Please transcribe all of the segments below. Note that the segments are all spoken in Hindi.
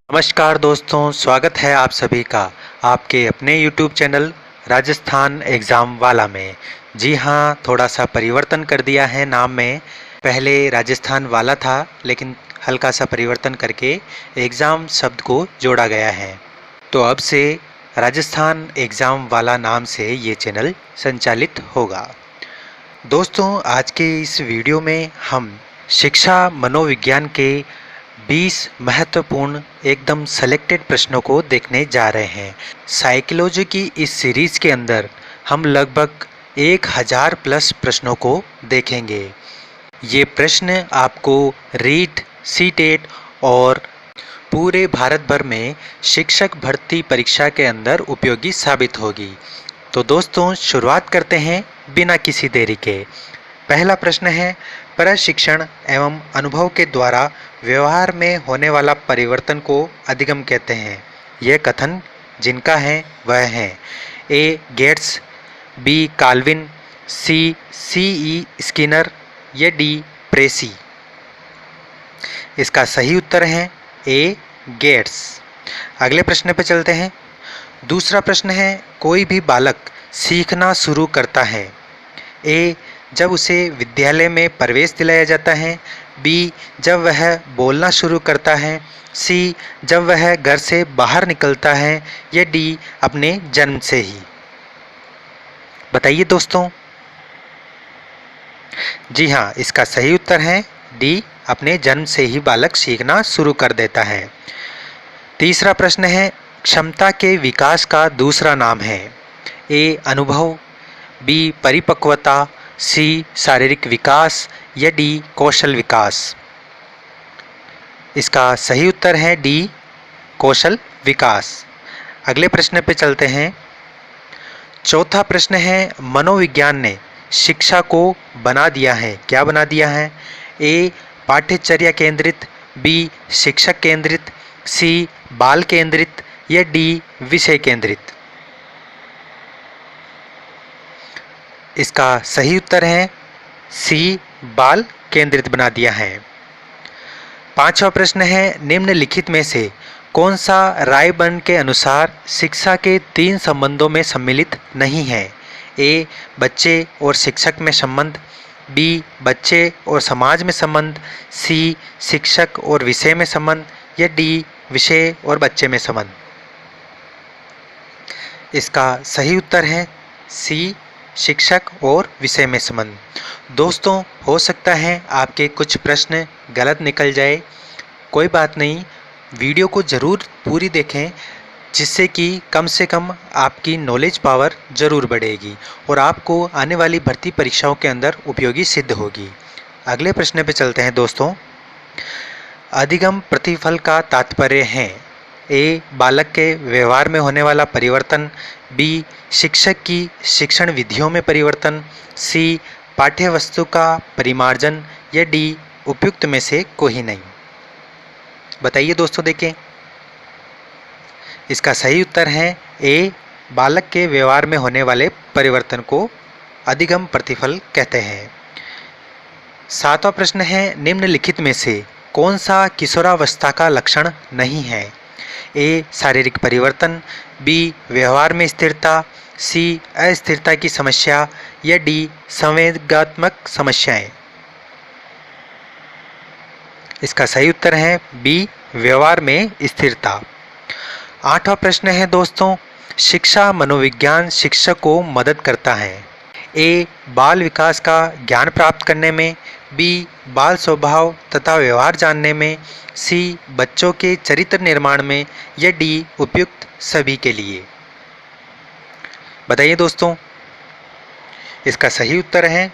नमस्कार दोस्तों, स्वागत है आप सभी का आपके अपने YouTube चैनल राजस्थान एग्ज़ाम वाला में। जी हाँ, थोड़ा सा परिवर्तन कर दिया है नाम में। पहले राजस्थान वाला था, लेकिन हल्का सा परिवर्तन करके एग्ज़ाम शब्द को जोड़ा गया है। तो अब से राजस्थान एग्ज़ाम वाला नाम से ये चैनल संचालित होगा। दोस्तों, आज के इस वीडियो में हम शिक्षा मनोविज्ञान के 20 महत्वपूर्ण एकदम सेलेक्टेड प्रश्नों को देखने जा रहे हैं। साइकोलॉजी की इस सीरीज़ के अंदर हम लगभग 1000 प्लस प्रश्नों को देखेंगे। ये प्रश्न आपको रीट, सीटेट और पूरे भारत भर में शिक्षक भर्ती परीक्षा के अंदर उपयोगी साबित होगी। तो दोस्तों, शुरुआत करते हैं बिना किसी देरी के। पहला प्रश्न है, प्रशिक्षण एवं अनुभव के द्वारा व्यवहार में होने वाला परिवर्तन को अधिगम कहते हैं। यह कथन जिनका है वह हैं A Gates, B Calvin, C Skinner या डी प्रेसी। इसका सही उत्तर है ए गेट्स। अगले प्रश्न पर चलते हैं। दूसरा प्रश्न है, कोई भी बालक सीखना शुरू करता है। ए जब उसे विद्यालय में प्रवेश दिलाया जाता है, बी जब वह बोलना शुरू करता है, सी जब वह घर से बाहर निकलता है या डी अपने जन्म से ही। बताइए दोस्तों। जी हाँ, इसका सही उत्तर है डी, अपने जन्म से ही बालक सीखना शुरू कर देता है। तीसरा प्रश्न है, क्षमता के विकास का दूसरा नाम है। ए अनुभव, बी परिपक्वता, सी शारीरिक विकास या डी कौशल विकास। इसका सही उत्तर है डी कौशल विकास। अगले प्रश्न पे चलते हैं। चौथा प्रश्न है, मनोविज्ञान ने शिक्षा को बना दिया है। क्या बना दिया है? ए पाठ्यचर्या केंद्रित, बी शिक्षक केंद्रित, सी बाल केंद्रित या डी विषय केंद्रित। इसका सही उत्तर है सी बाल केंद्रित बना दिया है। पांचवा प्रश्न है, निम्नलिखित में से कौन सा रायबर्न के अनुसार शिक्षा के 3 संबंधों में सम्मिलित नहीं है? ए बच्चे और शिक्षक में संबंध, बी बच्चे और समाज में संबंध, सी शिक्षक और विषय में संबंध या डी विषय और बच्चे में संबंध। इसका सही उत्तर है सी शिक्षक और विषय में संबंध। दोस्तों, हो सकता है आपके कुछ प्रश्न गलत निकल जाए, कोई बात नहीं, वीडियो को ज़रूर पूरी देखें, जिससे कि कम से कम आपकी नॉलेज पावर ज़रूर बढ़ेगी और आपको आने वाली भर्ती परीक्षाओं के अंदर उपयोगी सिद्ध होगी। अगले प्रश्न पे चलते हैं दोस्तों। अधिगम प्रतिफल का तात्पर्य है। ए बालक के व्यवहार में होने वाला परिवर्तन, बी शिक्षक की शिक्षण विधियों में परिवर्तन, सी पाठ्य वस्तु का परिमार्जन या डी उपयुक्त में से कोई नहीं। बताइए दोस्तों, देखें। इसका सही उत्तर है ए बालक के व्यवहार में होने वाले परिवर्तन को अधिगम प्रतिफल कहते हैं। सातवां प्रश्न है, निम्नलिखित में से कौन सा किशोरावस्था का लक्षण नहीं है? ए शारीरिक परिवर्तन, बी व्यवहार में स्थिरता, सी अस्थिरता की समस्या या डी संवेगात्मक समस्याएं। इसका सही उत्तर है बी व्यवहार में स्थिरता। आठवां प्रश्न है दोस्तों, शिक्षा मनोविज्ञान शिक्षक को मदद करता है। ए बाल विकास का ज्ञान प्राप्त करने में, बी बाल स्वभाव तथा व्यवहार जानने में, सी बच्चों के चरित्र निर्माण में या डी उपयुक्त सभी के लिए। बताइए दोस्तों। इसका सही उत्तर है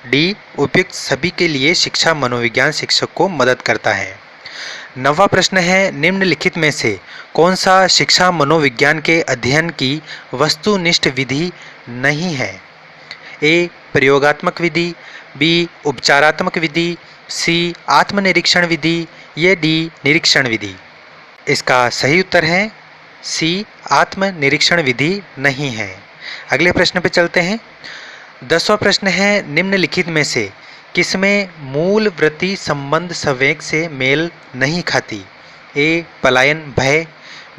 डी उपयुक्त सभी के लिए शिक्षा मनोविज्ञान शिक्षक को मदद करता है। 9वां प्रश्न है, निम्नलिखित में से कौन सा शिक्षा मनोविज्ञान के अध्ययन की वस्तुनिष्ठ विधि नहीं है? ए प्रयोगात्मक विधि, बी उपचारात्मक विधि, सी आत्मनिरीक्षण विधि या डी निरीक्षण विधि। इसका सही उत्तर है सी आत्मनिरीक्षण विधि नहीं है। अगले प्रश्न पे चलते हैं। 10वां प्रश्न है, निम्नलिखित में से किसमें मूल वृत्ति संबंध संवेग से मेल नहीं खाती? ए पलायन भय,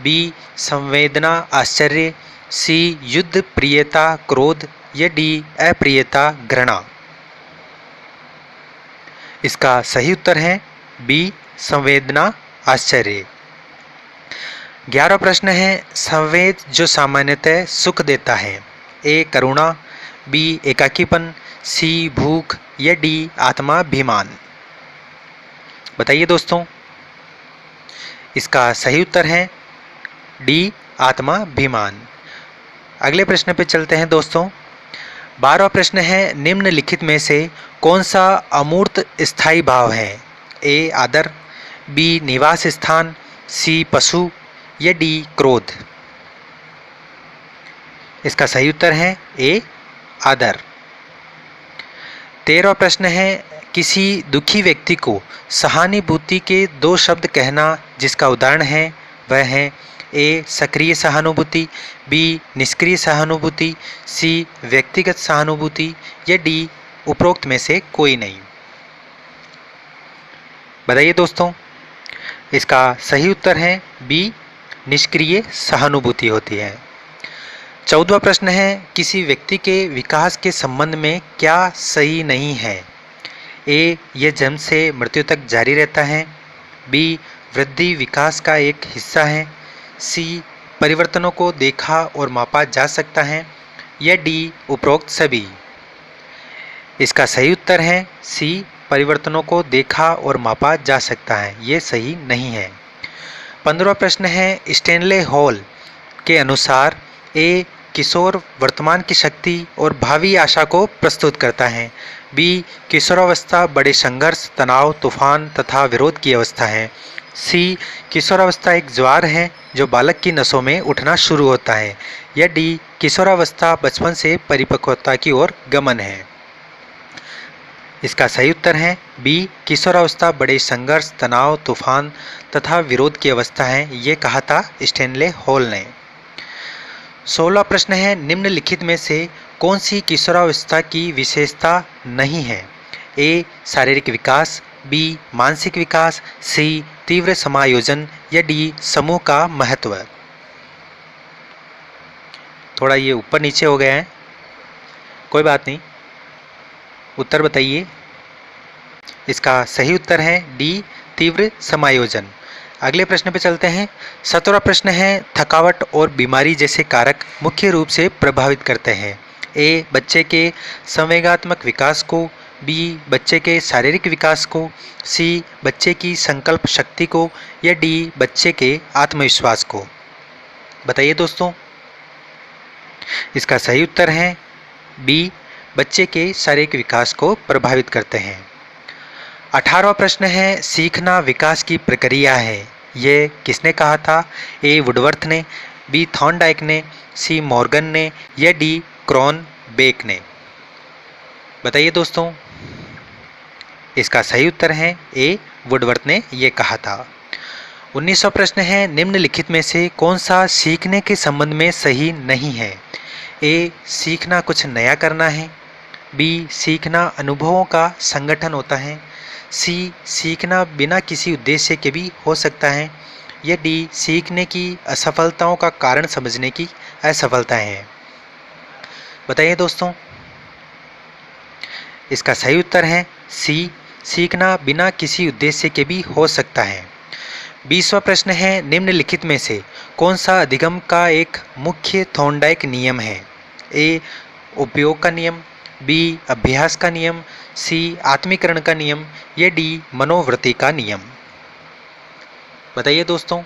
बी संवेदना आश्चर्य, सी युद्ध प्रियता क्रोध, या डी अप्रियता घृणा। इसका सही उत्तर है बी संवेदना आश्चर्य। 11वां प्रश्न है, संवेद जो सामान्यतः सुख देता है? ए करुणा, बी एकाकीपन, सी भूख, या डी आत्माभिमान। बताइए दोस्तों। इसका सही उत्तर है डी आत्माभिमान। अगले प्रश्न पे चलते हैं दोस्तों। 12वां प्रश्न है, निम्नलिखित में से कौन सा अमूर्त स्थायी भाव है? ए आदर, बी निवास स्थान, सी पशु, या डी क्रोध। इसका सही उत्तर है ए आदर। 13वां प्रश्न है, किसी दुखी व्यक्ति को सहानुभूति के 2 शब्द कहना जिसका उदाहरण है वह है ए सक्रिय सहानुभूति, बी निष्क्रिय सहानुभूति, सी व्यक्तिगत सहानुभूति, या डी उपरोक्त में से कोई नहीं। बताइए दोस्तों। इसका सही उत्तर है बी निष्क्रिय सहानुभूति होती है। 14वां प्रश्न है, किसी व्यक्ति के विकास के संबंध में क्या सही नहीं है? ए यह जन्म से मृत्यु तक जारी रहता है, बी वृद्धि विकास का एक हिस्सा है, सी परिवर्तनों को देखा और मापा जा सकता है, या डी उपरोक्त सभी। इसका सही उत्तर है सी परिवर्तनों को देखा और मापा जा सकता है, ये सही नहीं है। 15वां प्रश्न है, स्टैनले हॉल के अनुसार ए किशोर वर्तमान की शक्ति और भावी आशा को प्रस्तुत करता है, बी किशोरावस्था बड़े संघर्ष तनाव तूफान तथा विरोध की अवस्था है, सी किशोरावस्था एक ज्वार है जो बालक की नसों में उठना शुरू होता है, या डी किशोरावस्था बचपन से परिपक्वता की ओर गमन है। इसका सही उत्तर है बी किशोरावस्था बड़े संघर्ष तनाव तूफान तथा विरोध की अवस्था है, ये कहा था स्टैनले हॉल ने। 16वां प्रश्न है, निम्नलिखित में से कौन सी किशोरावस्था की विशेषता नहीं है? ए शारीरिक विकास, बी मानसिक विकास, सी तीव्र समायोजन, या डी समूह का महत्व। थोड़ा ये ऊपर नीचे हो गया है, कोई बात नहीं, उत्तर बताइए। इसका सही उत्तर है डी तीव्र समायोजन। अगले प्रश्न पे चलते हैं। 17वां प्रश्न है, थकावट और बीमारी जैसे कारक मुख्य रूप से प्रभावित करते हैं? ए बच्चे के संवेगात्मक विकास को, बी बच्चे के शारीरिक विकास को, सी बच्चे की संकल्प शक्ति को, या डी बच्चे के आत्मविश्वास को। बताइए दोस्तों। इसका सही उत्तर है बी बच्चे के शारीरिक विकास को प्रभावित करते हैं। 18वां प्रश्न है, सीखना विकास की प्रक्रिया है, ये किसने कहा था? ए वुडवर्थ ने, बी थॉर्नडाइक ने, सी मॉर्गन ने, या डी क्रॉनबेक ने। बताइए दोस्तों। इसका सही उत्तर है ए वुडवर्थ ने ये कहा था। 19वां प्रश्न है, निम्नलिखित में से कौन सा सीखने के संबंध में सही नहीं है? ए सीखना कुछ नया करना है, बी सीखना अनुभवों का संगठन होता है, सी सीखना बिना किसी उद्देश्य के भी हो सकता है, या डी सीखने की असफलताओं का कारण समझने की असफलता है। बताइए दोस्तों। इसका सही उत्तर है सी सीखना बिना किसी उद्देश्य के भी हो सकता है। 20वां प्रश्न है, निम्नलिखित में से कौन सा अधिगम का एक मुख्य थॉर्नडाइक नियम है? ए उपयोग का नियम, बी अभ्यास का नियम, सी आत्मीकरण का नियम, या डी मनोवृत्ति का नियम। बताइए दोस्तों।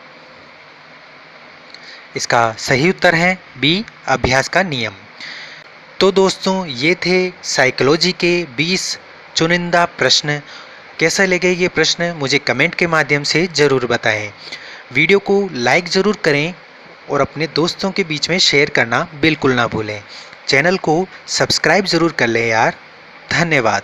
इसका सही उत्तर है बी अभ्यास का नियम। तो दोस्तों ये थे साइकोलॉजी के 20 चुनिंदा प्रश्न। कैसा लगे ये प्रश्न मुझे कमेंट के माध्यम से ज़रूर बताएं। वीडियो को लाइक ज़रूर करें और अपने दोस्तों के बीच में शेयर करना बिल्कुल ना भूलें। चैनल को सब्सक्राइब ज़रूर कर लें यार। धन्यवाद।